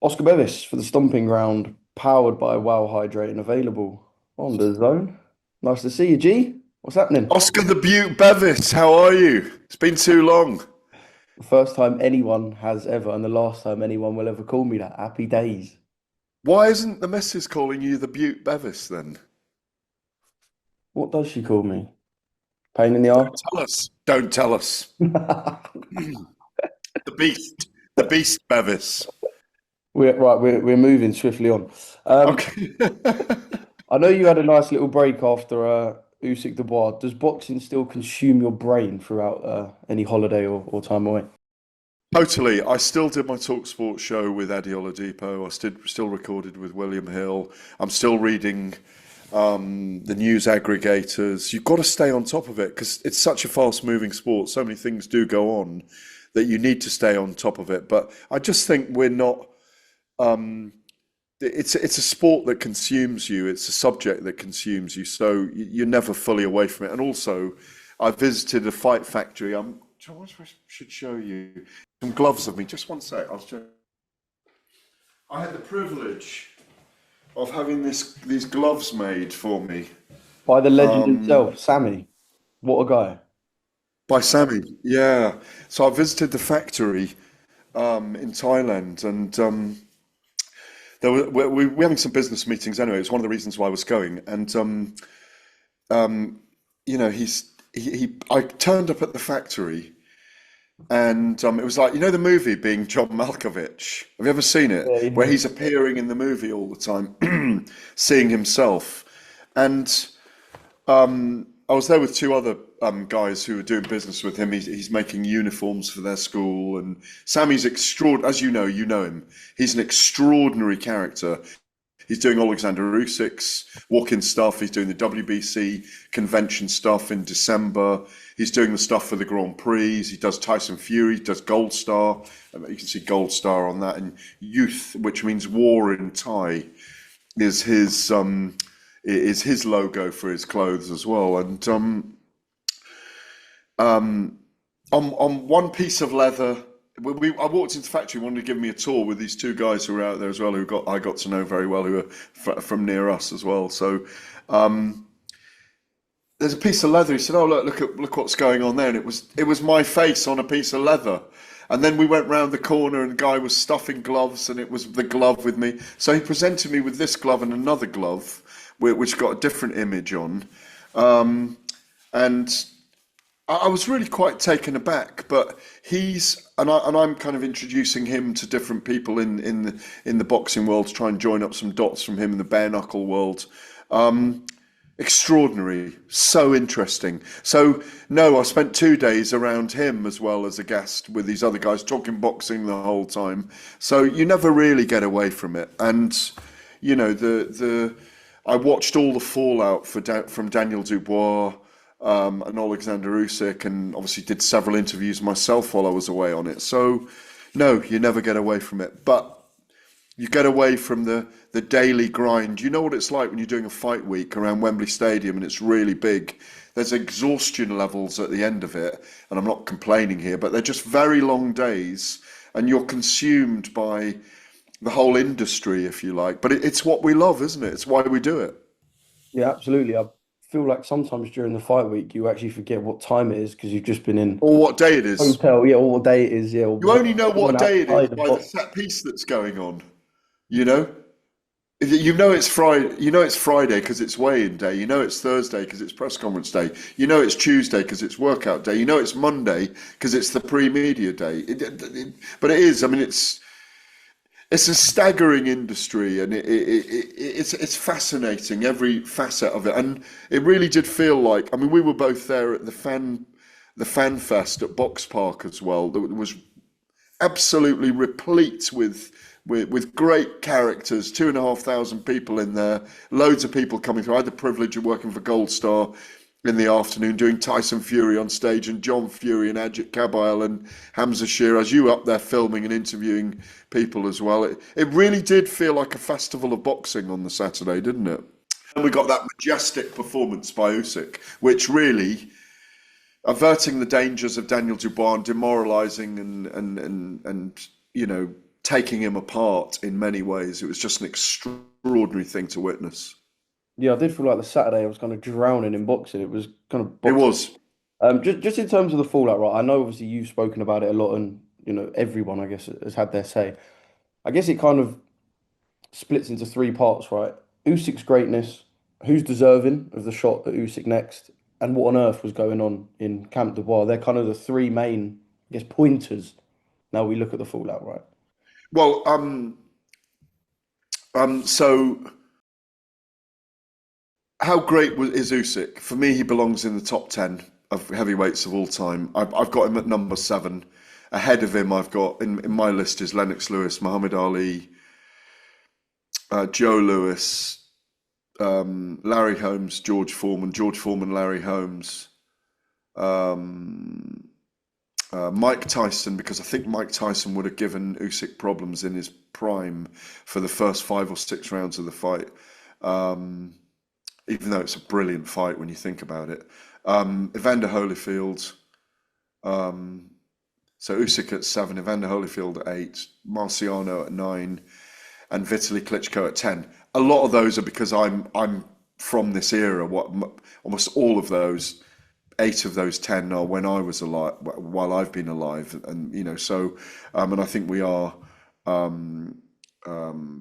Oscar Bevis for the Stomping Ground, powered by Wow Hydrate and available on the zone. Nice to see you, G. What's happening? Oscar the Butte Bevis, how are you? It's been too long. The first time anyone has ever, and the last time anyone will ever call me that. Happy days. Why isn't the missus calling you the Butte Bevis then? What does she call me? Pain in the arse? Tell us. Don't tell us. The Beast. The Beast Bevis. We're moving swiftly on. Um, Okay. I know you had a nice little break after Usyk Dubois. Does boxing still consume your brain throughout any holiday or time away? Totally. I still did my TalkSport show with Eddie Oladipo. Still recorded with William Hill. I'm still reading the news aggregators. You've got to stay on top of it because it's such a fast-moving sport. So many things do go on that you need to stay on top of it. But I just think we're not. Um, it's a sport that consumes you. It's a subject that consumes you. So you're never fully away from it. And also, I visited a fight factory. I should show you some gloves of me. Just one sec. I had the privilege of having these gloves made for me By the legend himself, Sammy. What a guy. by Sammy. Yeah. So I visited the factory in Thailand, and we're having some business meetings anyway. It's one of the reasons why I was going, and you know, I turned up at the factory. And it was like, you know, the movie being John Malkovich. Have you ever seen it? Yeah, Where yeah. he's appearing in the movie all the time, seeing himself. And I was there with two other guys who were doing business with him. He's making uniforms for their school. And Sammy's extraordinary, as you know him. He's an extraordinary character. He's doing Oleksandr Usyk's walk-in stuff. He's doing the WBC convention stuff in December. He's doing the stuff for the Grand Prix. He does Tyson Fury. He does Gold Star. You can see Gold Star on that. And Youth, which means war in Thai, is his logo for his clothes as well. And on one piece of leather. I walked into the factory, wanted to give me a tour with these two guys who were out there as well, I got to know very well, who were from near us as well. So there's a piece of leather. He said, "Oh look what's going on there," and it was my face on a piece of leather. And then we went round the corner, and the guy was stuffing gloves, and it was the glove with me. So he presented me with this glove and another glove, which got a different image on, and I was really quite taken aback, but I'm kind of introducing him to different people in the boxing world to try and join up some dots from him in the bare knuckle world. Extraordinary, so interesting. So no, I spent 2 days around him as well as a guest with these other guys talking boxing the whole time. So you never really get away from it, and you know the I watched all the fallout from Daniel Dubois and Oleksandr Usyk, and obviously did several interviews myself while I was away on it. So, no, you never get away from it, but you get away from the daily grind. You know what it's like when you're doing a fight week around Wembley Stadium and it's really big. There's exhaustion levels at the end of it, and I'm not complaining here, but they're just very long days, and you're consumed by the whole industry, if you like. But it's what we love, isn't it? It's why we do it. Yeah, absolutely. I feel like sometimes during the fight week, you actually forget what time it is because you've just been in Or what day it is. hotel. Yeah, or what day it is. Yeah, or You only know someone what day it is outside the by the box. set piece that's going on. You know, you know it's Friday. You know it's Friday because it's weigh-in day. You know it's Thursday because it's press conference day. You know it's Tuesday because it's workout day. You know it's Monday because it's the pre-media day. But it is. I mean, it's a staggering industry, and it's fascinating, every facet of it. And it really did feel like. I mean, we were both there at the fan fest at Box Park as well. That was absolutely replete with great characters. 2,500 people in there, loads of people coming through. I had the privilege of working for Gold Star in the afternoon, doing Tyson Fury on stage, and John Fury and Ajit Kabayel and Hamza Shiraz. You were up there filming and interviewing people as well. It really did feel like a festival of boxing on the Saturday, didn't it? And we got that majestic performance by Usyk, which really averting the dangers of Daniel Dubois and demoralising and you know taking him apart in many ways. It was just an extraordinary thing to witness. Yeah, I did feel like the Saturday I was kind of drowning in boxing. It was kind of It boxing. was. Just in terms of the fallout, right? I know obviously you've spoken about it a lot, and everyone I guess has had their say. I guess it kind of splits into three parts, right? Usyk's greatness, who's deserving of the shot at Usyk next, and what on earth was going on in Camp Dubois. They're kind of the three main, I guess, pointers. Now we look at the fallout, right? Well, so how great is Usyk? For me, he belongs in the top 10 of heavyweights of all time. I've got him at number 7. Ahead of him, I've got in my list is Lennox Lewis, Muhammad Ali, Joe Lewis, Larry Holmes, George Foreman, Larry Holmes, Mike Tyson, because I think Mike Tyson would have given Usyk problems in his prime for the first 5 or 6 rounds of the fight. Even though it's a brilliant fight when you think about it. Evander Holyfield, so Usyk at 7, Evander Holyfield at 8, Marciano at 9, and Vitaly Klitschko at 10. A lot of those are because I'm from this era. Almost all of those, 8 of those 10 are when I was alive, while I've been alive, and so, and I think we are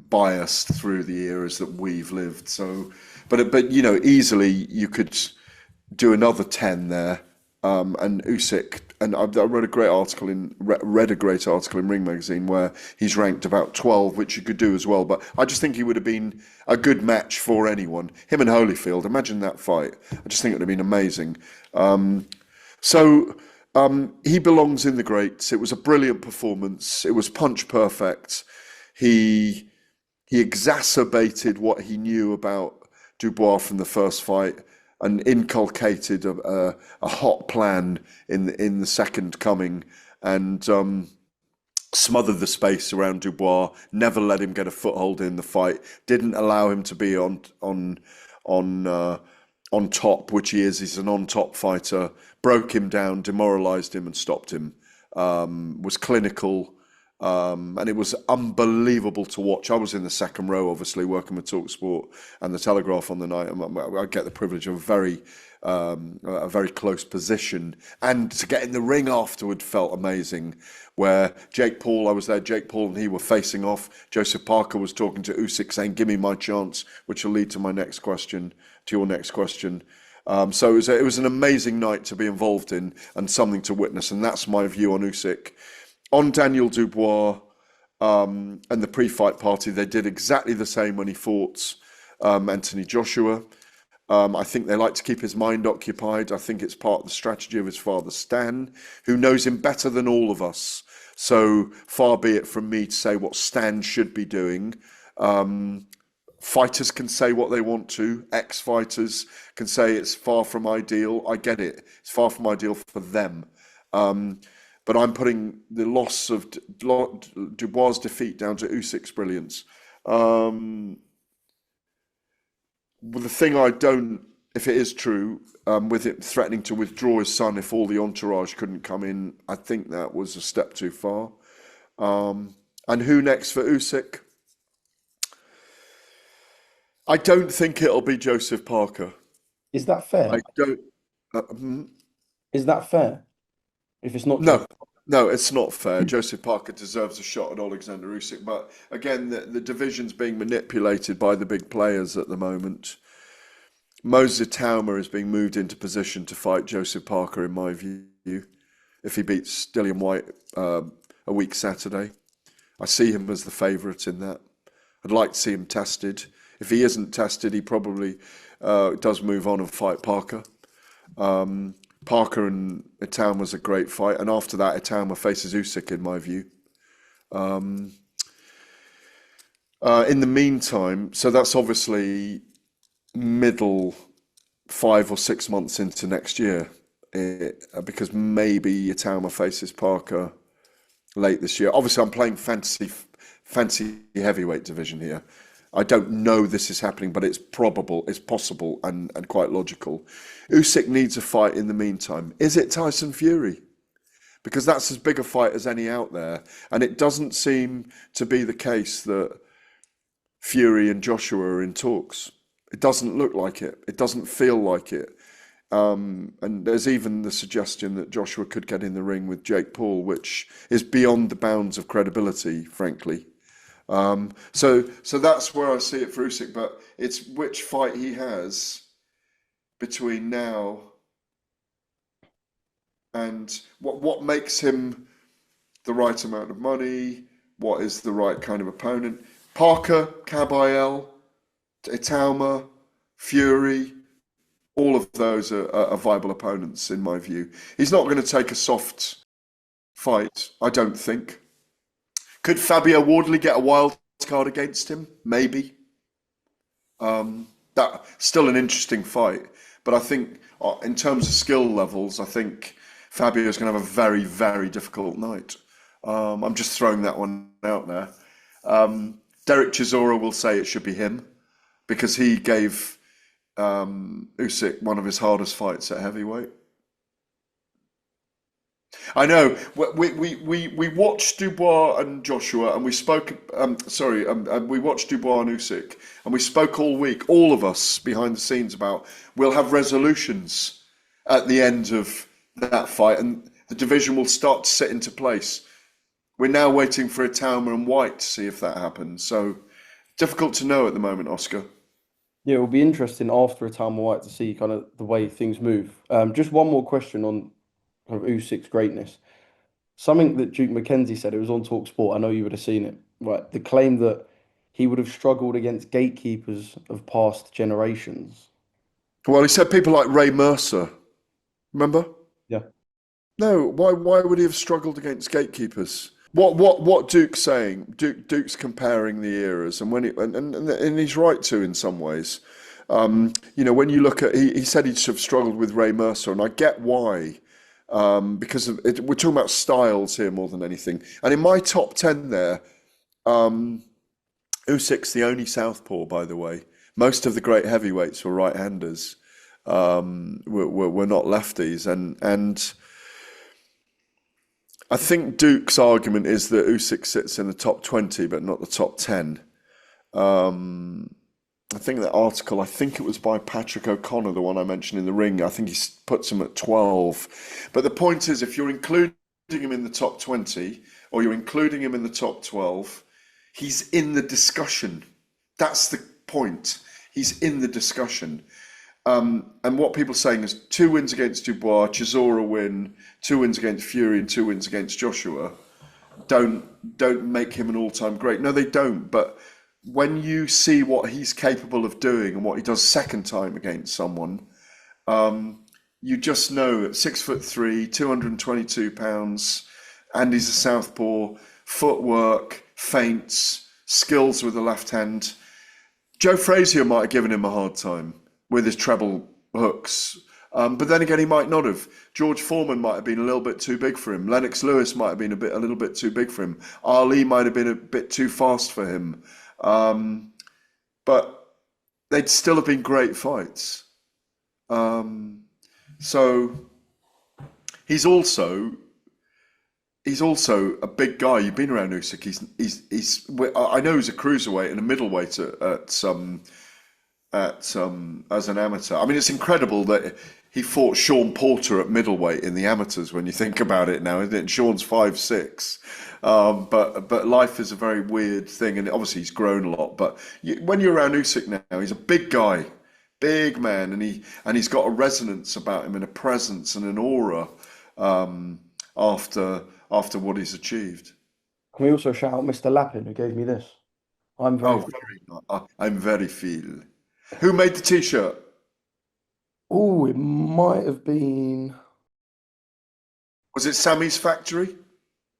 biased through the eras that we've lived. So, but easily you could do another 10 there, and Usyk. And I read a great article in Ring Magazine where he's ranked about 12, which you could do as well. But I just think he would have been a good match for anyone. Him and Holyfield, imagine that fight. I just think it would have been amazing. He belongs in the greats. It was a brilliant performance. It was punch perfect. He exacerbated what he knew about Dubois from the first fight, and inculcated a hot plan in the second coming, and smothered the space around Dubois. Never let him get a foothold in the fight. Didn't allow him to be on top, which he is. He's an on top fighter. Broke him down, demoralised him, and stopped him. Was clinical. And it was unbelievable to watch. I was in the second row, obviously, working with TalkSport and the Telegraph on the night. I get the privilege of a very close position, and to get in the ring afterward felt amazing. Where Jake Paul, I was there. Jake Paul and he were facing off. Joseph Parker was talking to Usyk, saying, "Give me my chance," which will lead to my next question, to your next question. So it was an amazing night to be involved in and something to witness, and that's my view on Usyk. On Daniel Dubois and the pre-fight party, they did exactly the same when he fought Anthony Joshua. I think they like to keep his mind occupied. I think it's part of the strategy of his father, Stan, who knows him better than all of us. So far be it from me to say what Stan should be doing. Fighters can say what they want to. Ex-fighters can say it's far from ideal. I get it. It's far from ideal for them. But I'm putting the loss of Dubois' defeat down to Usyk's brilliance. Well, the thing I don't, if it is true, with it threatening to withdraw his son if all the entourage couldn't come in, I think that was a step too far. And who next for Usyk? I don't think it'll be Joseph Parker. Is that fair? I don't. Is that fair? If it's not No, Joseph, no, it's not fair. Joseph Parker deserves a shot at Oleksandr Usyk, but again, the division's being manipulated by the big players at the moment. Moses Itauma is being moved into position to fight Joseph Parker, in my view, if he beats Dillian White a week Saturday. I see him as the favourite in that. I'd like to see him tested. If he isn't tested, he probably does move on and fight Parker. Parker and Itauma was a great fight, and after that, Itauma faces Usyk, in my view. In the meantime, so that's obviously middle 5 or 6 months into next year, because maybe Itauma faces Parker late this year. Obviously, I'm playing fancy heavyweight division here. I don't know this is happening, but it's probable, it's possible, and quite logical. Usyk needs a fight in the meantime. Is it Tyson Fury? because that's as big a fight as any out there. And it doesn't seem to be the case that Fury and Joshua are in talks. It doesn't look like it. It doesn't feel like it. And there's even the suggestion that Joshua could get in the ring with Jake Paul, which is beyond the bounds of credibility, frankly. So that's where I see it for Usyk, but it's which fight he has between now and what makes him the right amount of money, what is the right kind of opponent. Parker, Kabayel, Itauma, Fury, all of those are viable opponents in my view. He's not going to take a soft fight, I don't think. Could Fabio Wardley get a wild card against him? Maybe. That's still an interesting fight. But I think in terms of skill levels, I think Fabio's going to have a very, very difficult night. I'm just throwing that one out there. Derek Chisora will say it should be him because he gave Usyk one of his hardest fights at heavyweight. I know. We watched Dubois and Joshua, and we spoke. We watched Dubois and Usyk, and we spoke all week, all of us behind the scenes, about we'll have resolutions at the end of that fight, and the division will start to sit into place. We're now waiting for Itauma and White to see if that happens. So difficult to know at the moment, Oscar. Yeah, it will be interesting after a time White to see kind of the way things move. Just one more question on kind of Usyk's greatness. Something that Duke McKenzie said, it was on TalkSport, I know you would have seen it, right? The claim that he would have struggled against gatekeepers of past generations. Well, he said people like Ray Mercer. Remember? Yeah. No, why would he have struggled against gatekeepers? What Duke's saying? Duke's comparing the eras, and and he's right to in some ways. When you look at, he said he'd have struggled with Ray Mercer, and I get why, because we're talking about styles here more than anything. And in my top 10 there, Usyk's the only southpaw, by the way. Most of the great heavyweights were right-handers, were not lefties, and I think Duke's argument is that Usyk sits in the top 20, but not the top 10. I think that article, I think it was by Patrick O'Connor, the one I mentioned in the ring, I think he puts him at 12. But the point is, if you're including him in the top 20, or you're including him in the top 12, he's in the discussion. That's the point. He's in the discussion. And what people are saying is 2 wins against Dubois, Chisora win, 2 wins against Fury, and 2 wins against Joshua don't make him an all-time great. No, they don't. But when you see what he's capable of doing and what he does second time against someone, you just know at 6'3", 222 pounds, and he's a southpaw, footwork, feints, skills with the left hand. Joe Frazier might have given him a hard time with his treble hooks. But then again, he might not have. George Foreman might have been a little bit too big for him. Lennox Lewis might have been a little bit too big for him. Ali might have been a bit too fast for him. But they'd still have been great fights. So he's also a big guy. You've been around Usyk. I know he's a cruiserweight and a middleweight as an amateur. I mean, it's incredible that he fought Sean Porter at middleweight in the amateurs when you think about it now, isn't it? And Sean's 5'6". But life is a very weird thing, and obviously he's grown a lot. But when you're around Usyk now, he's a big guy, big man, and he's got a resonance about him and a presence and an aura after what he's achieved. Can we also shout out Mr. Lappin, who gave me this? I'm very feel. Who made the t-shirt? Oh, it might have been. Was it Sammy's factory?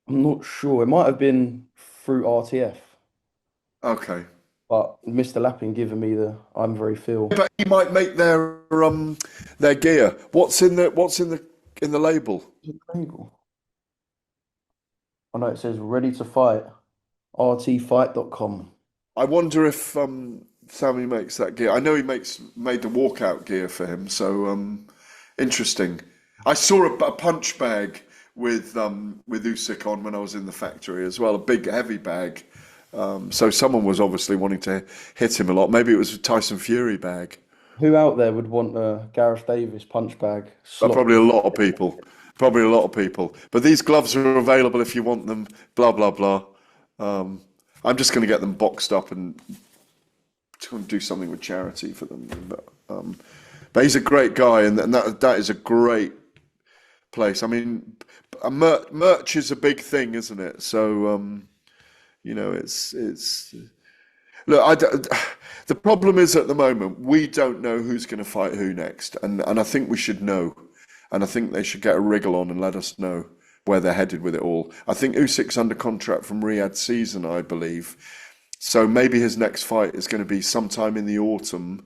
I'm not sure. It might have been through RTF. Okay. But Mr. Lappin giving me the I'm very feel. But he might make their gear. What's in the label? Label. I know it says ready to fight. rtfight.com. I wonder if Sammy makes that gear. I know he made the walkout gear for him, so interesting. I saw a punch bag with Usyk on when I was in the factory as well, a big heavy bag. So someone was obviously wanting to hit him a lot. Maybe it was a Tyson Fury bag. Who out there would want a Gareth Davies punch bag slot? Probably a lot of people. Probably a lot of people. But these gloves are available if you want them. Blah blah blah. Um, I'm just going to get them boxed up and do something with charity for them. But he's a great guy, and that is a great place. I mean, merch is a big thing, isn't it? So it's look. The problem is at the moment we don't know who's going to fight who next, and I think we should know, and I think they should get a wriggle on and let us know where they're headed with it all. I think Usyk's under contract from Riyadh season, I believe. So maybe his next fight is going to be sometime in the autumn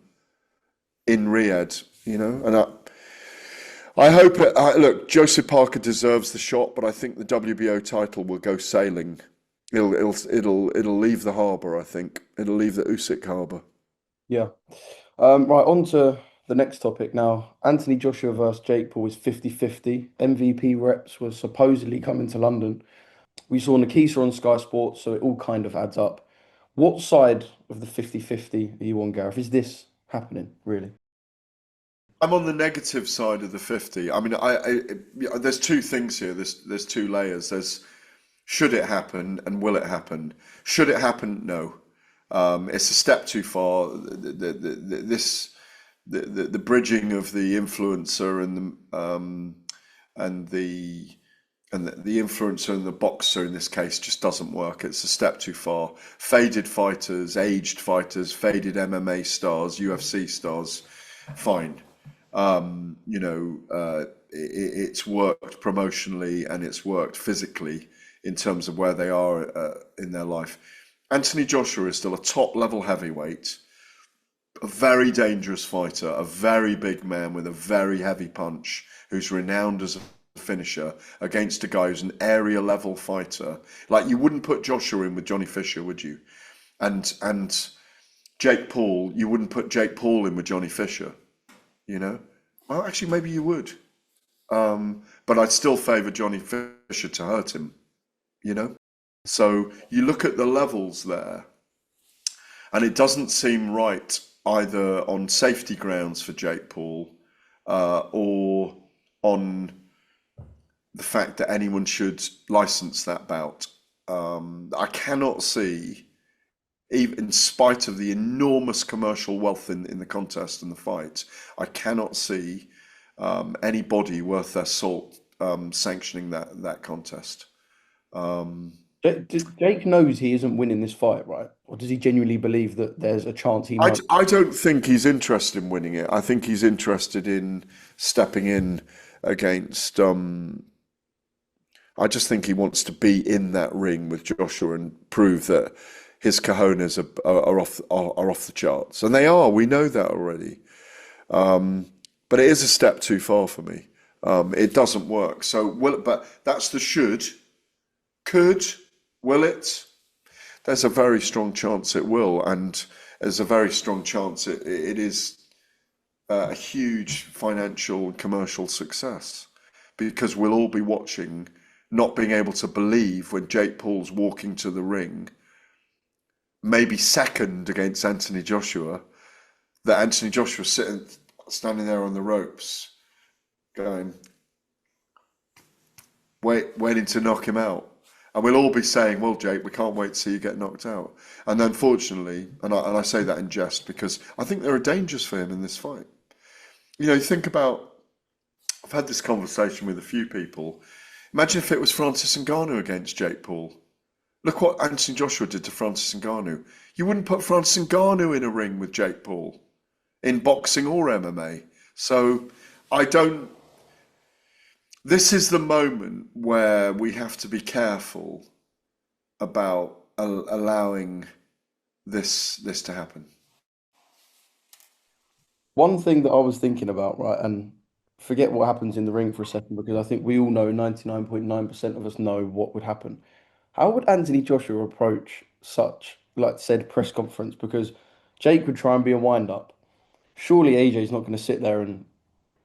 in Riyadh, and I hope it. Look, Joseph Parker deserves the shot, but I think the WBO title will go sailing. It'll leave the harbour. I think it'll leave the Usyk harbour. Yeah. Right, on to the next topic now. Anthony Joshua versus Jake Paul is 50-50. MVP reps were supposedly coming to London. We saw Nikisa on Sky Sports, so it all kind of adds up. What side of the 50-50 are you on, Gareth? Is this happening, really? I'm on the negative side of the 50. I mean, there's two things here. There's two layers. There's should it happen and will it happen? Should it happen? No. It's a step too far. The bridging of the influencer and the influencer and the boxer in this case just doesn't work. It's a step too far. Faded fighters, aged fighters, faded MMA stars, UFC stars, fine. It's worked promotionally and it's worked physically in terms of where they are in their life. Anthony Joshua is still a top level heavyweight, a very dangerous fighter, a very big man with a very heavy punch, who's renowned as a finisher against a guy who's an area level fighter. Like you wouldn't put Joshua in with Johnny Fisher, would you? And Jake Paul, you wouldn't put Jake Paul in with Johnny Fisher, you know? Well, actually, maybe you would. But I'd still favour Johnny Fisher to hurt him, you know? So you look at the levels there, and it doesn't seem right either on safety grounds for Jake Paul or on the fact that anyone should license that bout. I cannot see, even in spite of the enormous commercial wealth in the contest and the fight, I cannot see anybody worth their salt sanctioning that contest. Jake knows he isn't winning this fight, right? Or does he genuinely believe that there's a chance he might? I don't think he's interested in winning it. I think he's interested in stepping in against. I just think he wants to be in that ring with Joshua and prove that his cojones are off the charts, and they are. We know that already. But it is a step too far for me. It doesn't work. So but that's the should. Could, will it? There's a very strong chance it will, and there's a very strong chance it is a huge financial and commercial success, because we'll all be watching, not being able to believe when Jake Paul's walking to the ring, maybe second against Anthony Joshua, that Anthony Joshua's standing there on the ropes, going, waiting to knock him out. And we'll all be saying, well, Jake, we can't wait to see you get knocked out. And unfortunately, and I say that in jest, because I think there are dangers for him in this fight. You know, you think about, I've had this conversation with a few people. Imagine if it was Francis Ngannou against Jake Paul. Look what Anthony Joshua did to Francis Ngannou. You wouldn't put Francis Ngannou in a ring with Jake Paul, in boxing or MMA. So this is the moment where we have to be careful about allowing this to happen. One thing that I was thinking about, right, and forget what happens in the ring for a second, because I think we all know 99.9% of us know what would happen. How would Anthony Joshua approach such, like said, press conference? Because Jake would try and be a wind up. Surely AJ's not going to sit there and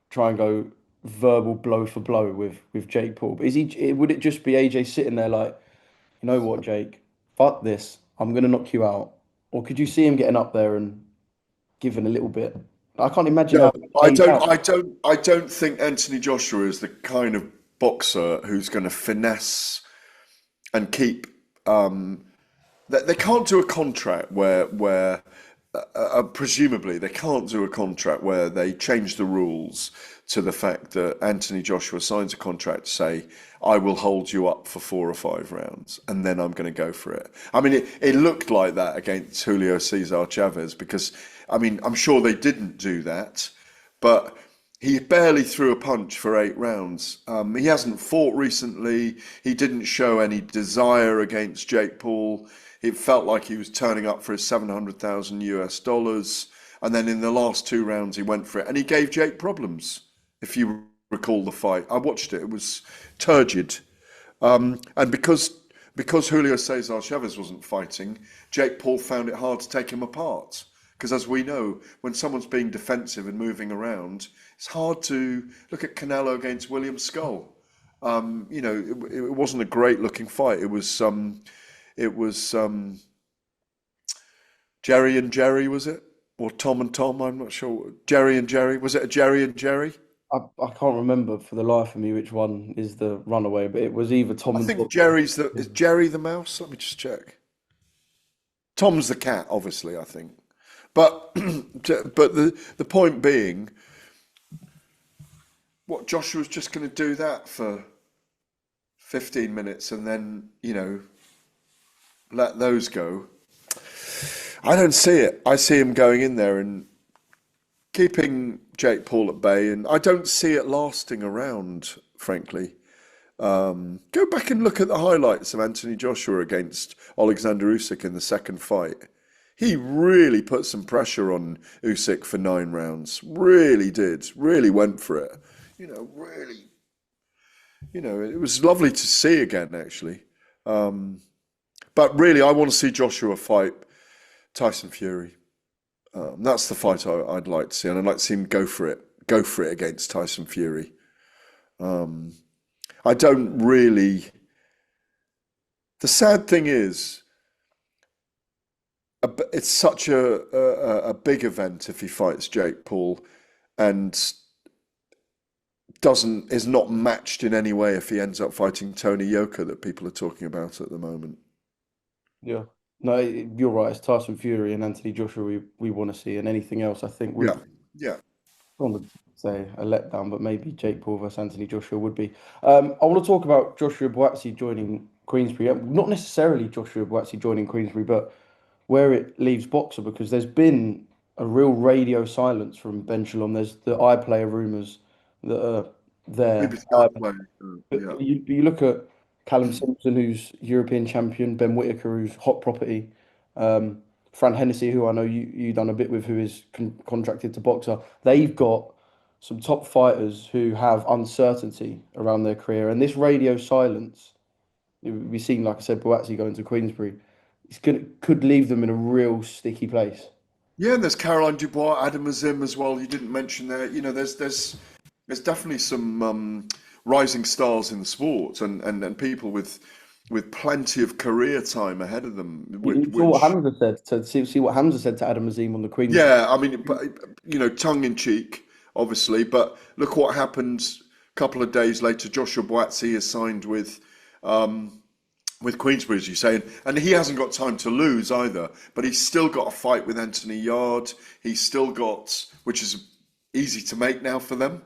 try and go verbal blow for blow with Jake Paul. But would it just be AJ sitting there like, you know what, Jake, fuck this, I'm gonna knock you out, or could you see him getting up there and giving a little bit? I can't imagine No, how it plays out. I don't think Anthony Joshua is the kind of boxer who's going to finesse and keep. They can't do a contract where presumably they can't do a contract where they change the rules to the fact that Anthony Joshua signs a contract to say, I will hold you up for 4 or 5 rounds and then I'm going to go for it. I mean, it looked like that against Julio Cesar Chavez because, I mean, I'm sure they didn't do that, but he barely threw a punch for 8 rounds. He hasn't fought recently. He didn't show any desire against Jake Paul. It felt like he was turning up for his 700,000 US dollars. And then in the last 2 rounds, he went for it. And he gave Jake problems, if you recall the fight. I watched it. It was turgid. And because Julio Cesar Chavez wasn't fighting, Jake Paul found it hard to take him apart. Because as we know, when someone's being defensive and moving around, it's hard to look at Canelo against William Skull. It wasn't a great looking fight. It was Jerry and Jerry, was it? Or Tom and Tom, I'm not sure. Jerry and Jerry. Was it a Jerry and Jerry? I can't remember for the life of me which one is the runaway, but it was either Tom I and think Tom. is Jerry the mouse? Let me just check. Tom's the cat, obviously, I think. But the point being, what Joshua's just going to do that for 15 minutes and then, let those go. I don't see it. I see him going in there and keeping Jake Paul at bay, and I don't see it lasting around, frankly. Go back and look at the highlights of Anthony Joshua against Oleksandr Usyk in the second fight. He really put some pressure on Usyk for 9 rounds. Really did. Really went for it. Really. It was lovely to see again, actually. But really, I want to see Joshua fight Tyson Fury. That's the fight I'd like to see, and I'd like to see him go for it against Tyson Fury. I don't really. The sad thing is, it's such a big event if he fights Jake Paul, and is not matched in any way if he ends up fighting Tony Yoka that people are talking about at the moment. Yeah. No, you're right. It's Tyson Fury and Anthony Joshua we want to see, and anything else I think would, Yeah, yeah. I don't want to say a letdown, but maybe Jake Paul versus Anthony Joshua would be. I want to talk about Joshua Buatsi joining Queensbury. Not necessarily Joshua Buatsi joining Queensbury, but where it leaves Boxer, because there's been a real radio silence from Ben Shalom. There's the iPlayer rumours that are there. BBC iPlayer. Yeah. You look at Callum Simpson, who's European champion, Ben Whittaker, who's hot property, Fran Hennessy, who I know you done a bit with, who is contracted to Boxer. They've got some top fighters who have uncertainty around their career, and this radio silence, we've seen, like I said, Boatsi going to Queensbury. Could leave them in a real sticky place. Yeah, and there's Caroline Dubois, Adam Azim as well. You didn't mention there. There's definitely some rising stars in the sport and people with plenty of career time ahead of them. You saw what Hamza said to see what Hamza said to Adam Azim on the Queen. Yeah, I mean, tongue in cheek, obviously, but look what happened a couple of days later. Joshua Buatsi is signed with Queensbury, as you say, and he hasn't got time to lose either. But he's still got a fight with Anthony Yard. He's still got, which is easy to make now for them.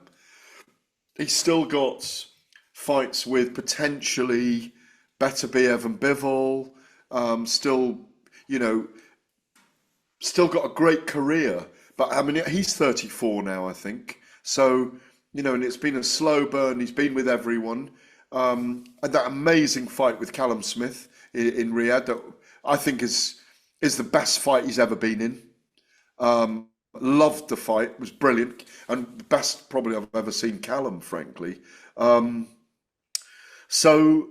He's still got fights with potentially Beterbiev and Bivol. Still got a great career. But I mean, he's 34 now, I think. So, and it's been a slow burn. He's been with everyone. And that amazing fight with Callum Smith in Riyadh, that I think is the best fight he's ever been in. Loved the fight, was brilliant, and the best probably I've ever seen Callum, frankly. So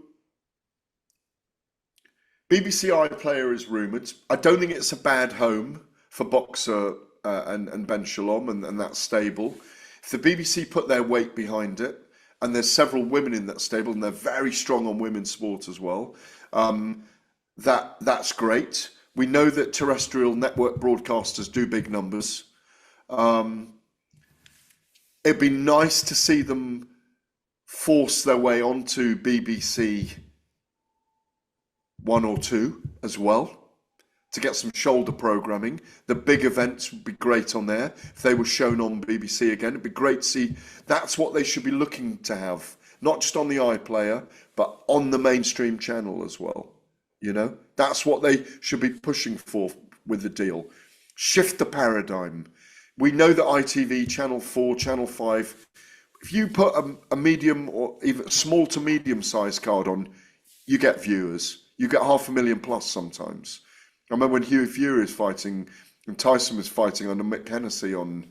BBC iPlayer is rumoured. I don't think it's a bad home for Boxer and Ben Shalom and that stable. If the BBC put their weight behind it, and there's several women in that stable, and they're very strong on women's sport as well, that's great. We know that terrestrial network broadcasters do big numbers. It'd be nice to see them force their way onto BBC One or Two as well, to get some shoulder programming. The big events would be great on there. If they were shown on BBC again, it'd be great to see. That's what they should be looking to have, not just on the iPlayer, but on the mainstream channel as well. You know, that's what they should be pushing for with the deal. Shift the paradigm. We know that ITV, Channel 4, Channel 5, if you put a medium or even small to medium sized card on, you get viewers. You get 500,000 plus sometimes. I remember when Hughie Fury was fighting and Tyson was fighting under Mick Hennessy on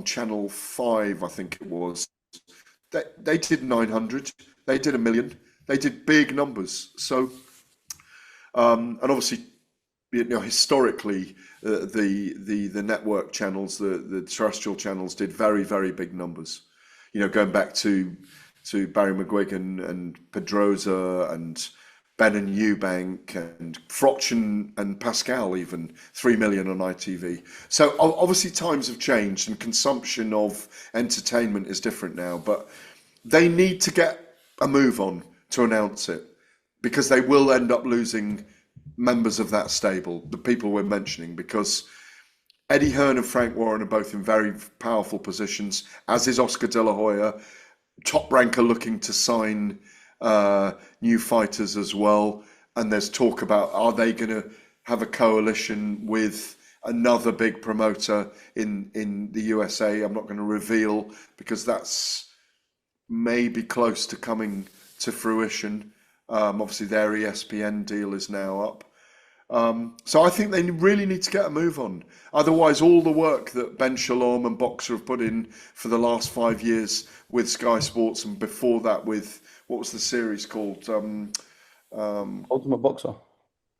Channel 5, I think it was. They did 900, they did 1 million, they did big numbers. So, and obviously, you know, historically, the network channels, the terrestrial channels did very, very big numbers. You know, going back to Barry McGuigan and Pedrosa and Ben and Eubank and Frotchen and Pascal, even 3 million on ITV. So obviously times have changed and consumption of entertainment is different now, but they need to get a move on to announce it, because they will end up losing members of that stable, the people we're mentioning, because Eddie Hearn and Frank Warren are both in very powerful positions, as is Oscar De La Hoya. Top Rank are looking to sign new fighters as well, and there's talk about, are they going to have a coalition with another big promoter in the USA? I'm not going to reveal, because that's maybe close to coming to fruition. Obviously their ESPN deal is now up. So I think they really need to get a move on. Otherwise, all the work that Ben Shalom and Boxer have put in for the last 5 years with Sky Sports, and before that with, what was the series called? Ultimate Boxer.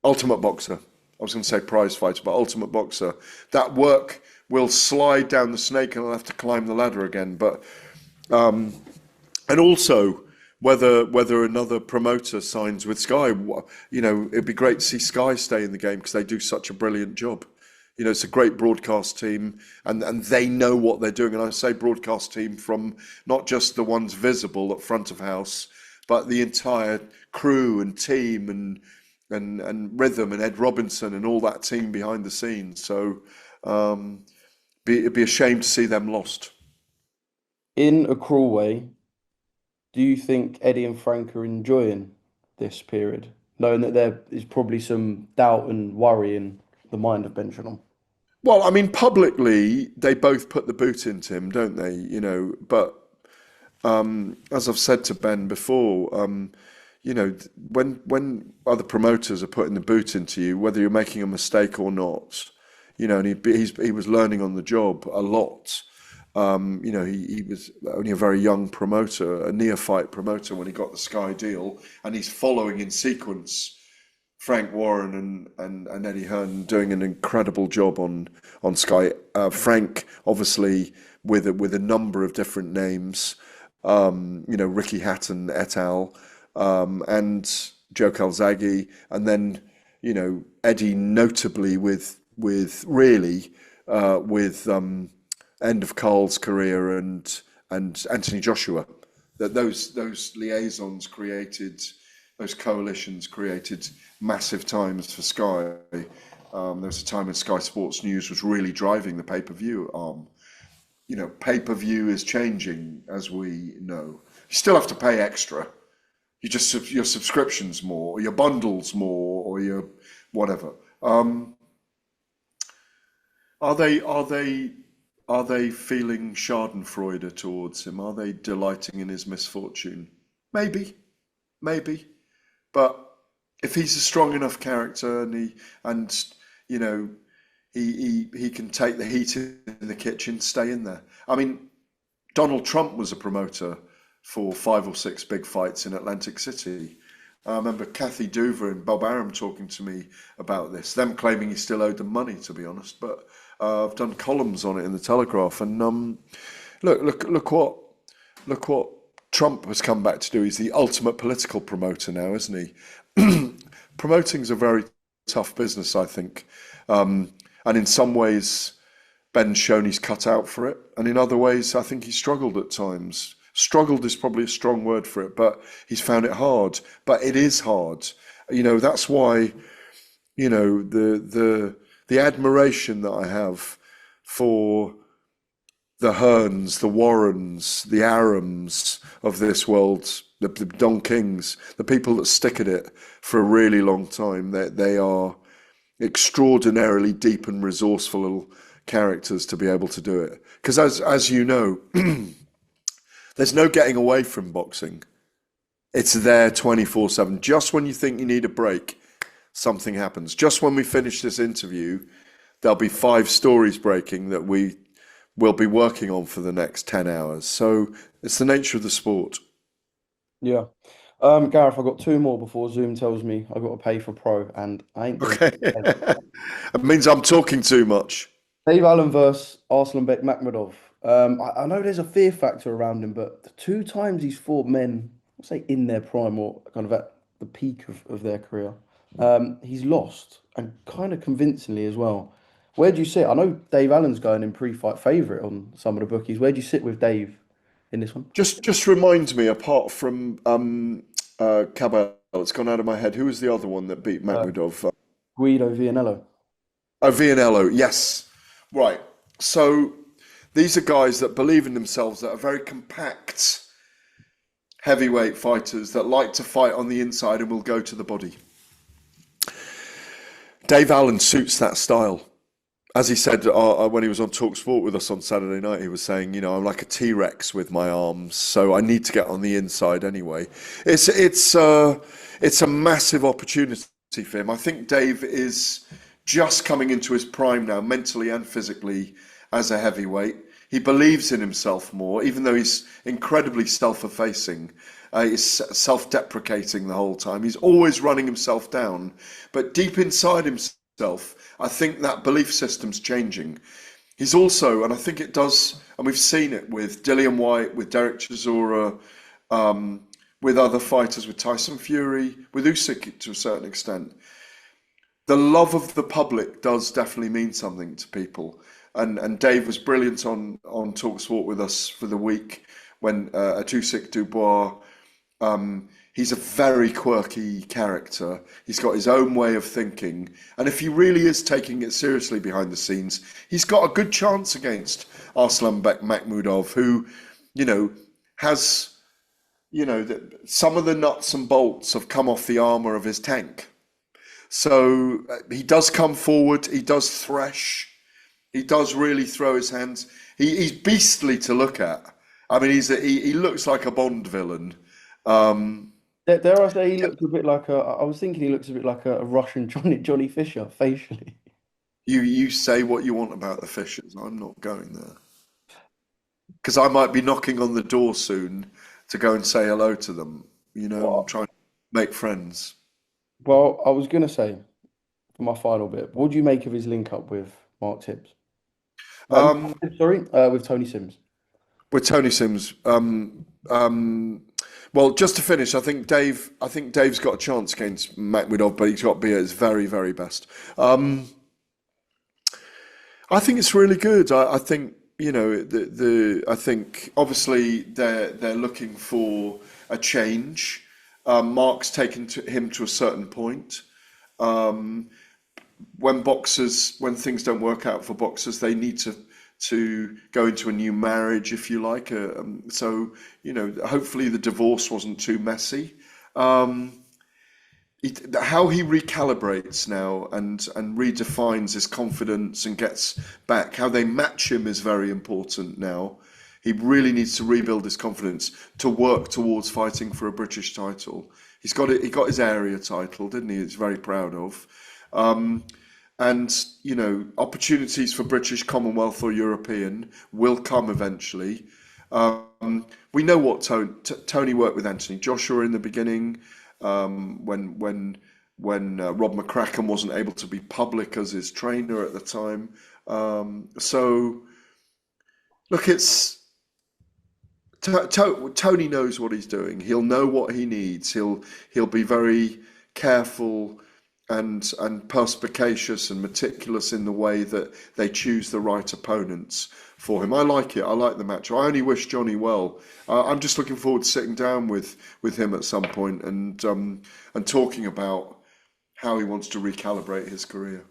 Ultimate Boxer. I was going to say Prize Fighter, but Ultimate Boxer. That work will slide down the snake and I'll have to climb the ladder again. But and also, whether another promoter signs with Sky, you know, it'd be great to see Sky stay in the game, because they do such a brilliant job. You know, it's a great broadcast team, and they know what they're doing. And I say broadcast team from not just the ones visible at front of house, but the entire crew and team and Rhythm and Ed Robinson and all that team behind the scenes. So it'd be a shame to see them lost. In a cruel way, do you think Eddie and Frank are enjoying this period, knowing that there is probably some doubt and worry in the mind of Ben Shalom? Well, I mean, publicly, they both put the boot into him, don't they? You know, but as I've said to Ben before, you know, when other promoters are putting the boot into you, whether you're making a mistake or not, you know, and he was learning on the job a lot. You know, he was only a very young promoter, a neophyte promoter when he got the Sky deal, and he's following in sequence Frank Warren and Eddie Hearn, doing an incredible job on Sky. Frank, obviously, with a number of different names, you know, Ricky Hatton et al., and Joe Calzaghe, and then, you know, Eddie notably with really with end of Carl's career and Anthony Joshua. That those liaisons created, those coalitions created massive times for Sky. There was a time when Sky Sports News was really driving the pay-per-view arm. You know, pay-per-view is changing, as we know. You still have to pay extra. You just your subscriptions more, or your bundles more, or your whatever. Are they feeling Schadenfreude towards him? Are they delighting in his misfortune? Maybe. But if he's a strong enough character and you know, he can take the heat in the kitchen, stay in there. I mean, Donald Trump was a promoter for 5 or 6 big fights in Atlantic City. I remember Kathy Duver and Bob Arum talking to me about this, them claiming he still owed them money, to be honest. But I've done columns on it in the Telegraph, and Look what Trump has come back to do. He's the ultimate political promoter now, isn't he? Promoting's a very tough business, I think. And in some ways, Ben's shown he's cut out for it. And in other ways, I think he's struggled at times. Struggled is probably a strong word for it, but he's found it hard. But it is hard. That's why, the admiration that I have for the Hearns, the Warrens, the Arams of this world, the Don Kings, the people that stick at it for a really long time. They are extraordinarily deep and resourceful little characters to be able to do it. Because as you know, there's no getting away from boxing. It's there 24/7. Just when you think you need a break, something happens. Just when we finish this interview, there'll be 5 stories breaking that we will be working on for the next 10 hours. So it's the nature of the sport. Yeah. Gareth, I've got 2 more before Zoom tells me I've got to pay for Pro, and I ain't doing Okay. it. It means I'm talking too much. Dave Allen versus Arslanbek Makhmudov. I know there's a fear factor around him, but the 2 times he's fought men, let's say in their prime or kind of at the peak of their career, he's lost and kind of convincingly as well. Where do you sit? I know Dave Allen's going in pre-fight favourite on some of the bookies. Where do you sit with Dave in this one? Just reminds me, apart from Cabell, it's gone out of my head. Who was the other one that beat Uh, Makhmudov? Guido Vianello. Oh, Vianello, yes. Right. So these are guys that believe in themselves, that are very compact heavyweight fighters that like to fight on the inside and will go to the body. Dave Allen suits that style. As he said when he was on TalkSport with us on Saturday night, he was saying, I'm like a T-Rex with my arms, so I need to get on the inside anyway. It's a massive opportunity for him. I think Dave is just coming into his prime now, mentally and physically, as a heavyweight. He believes in himself more, even though he's incredibly self-effacing. He's self-deprecating the whole time. He's always running himself down. But deep inside himself, I think that belief system's changing. He's also, and I think it does, and we've seen it with Dillian Whyte, with Derek Chisora, with other fighters, with Tyson Fury, with Usyk to a certain extent. The love of the public does definitely mean something to people. And Dave was brilliant on TalkSport with us for the week when at Usyk Dubois. He's a very quirky character. He's got his own way of thinking. And if he really is taking it seriously behind the scenes, he's got a good chance against Arslanbek Makhmudov, who, has, some of the nuts and bolts have come off the armour of his tank. So he does come forward, he does thresh, he does really throw his hands. He's beastly to look at. I mean, he looks like a Bond villain. Dare I say he looks a bit like I was thinking he looks a bit like a Russian Johnny Fisher facially. You say what you want about the Fishers. I'm not going there because I might be knocking on the door soon to go and say hello to them. I'm Well, trying to make friends. well, I was gonna say for my final bit, what do you make of his link up with Mark Tibbs? Not Um, Tibbs, sorry, with Tony Sims. with Tony Sims. Well, just to finish, I think Dave's got a chance against Makhmudov, but he's got to be at his very, very best. I think it's really good. I think I think obviously they're looking for a change. Mark's taken him to a certain point. Um, when things don't work out for boxers, they need to go into a new marriage, if you like. So hopefully the divorce wasn't too messy. How he recalibrates now and redefines his confidence and gets back, how they match him is very important now. He really needs to rebuild his confidence to work towards fighting for a British title. He's got it. He got his area title, didn't he? He's very proud of. And opportunities for British, Commonwealth or European will come eventually. We know what Tony worked with Anthony Joshua in the beginning, when Rob McCracken wasn't able to be public as his trainer at the time. So look, Tony knows what he's doing. He'll know what he needs. He'll be very careful and perspicacious and meticulous in the way that they choose the right opponents for him. I like it. I like the match. I only wish Johnny well. I'm just looking forward to sitting down with him at some point and talking about how he wants to recalibrate his career.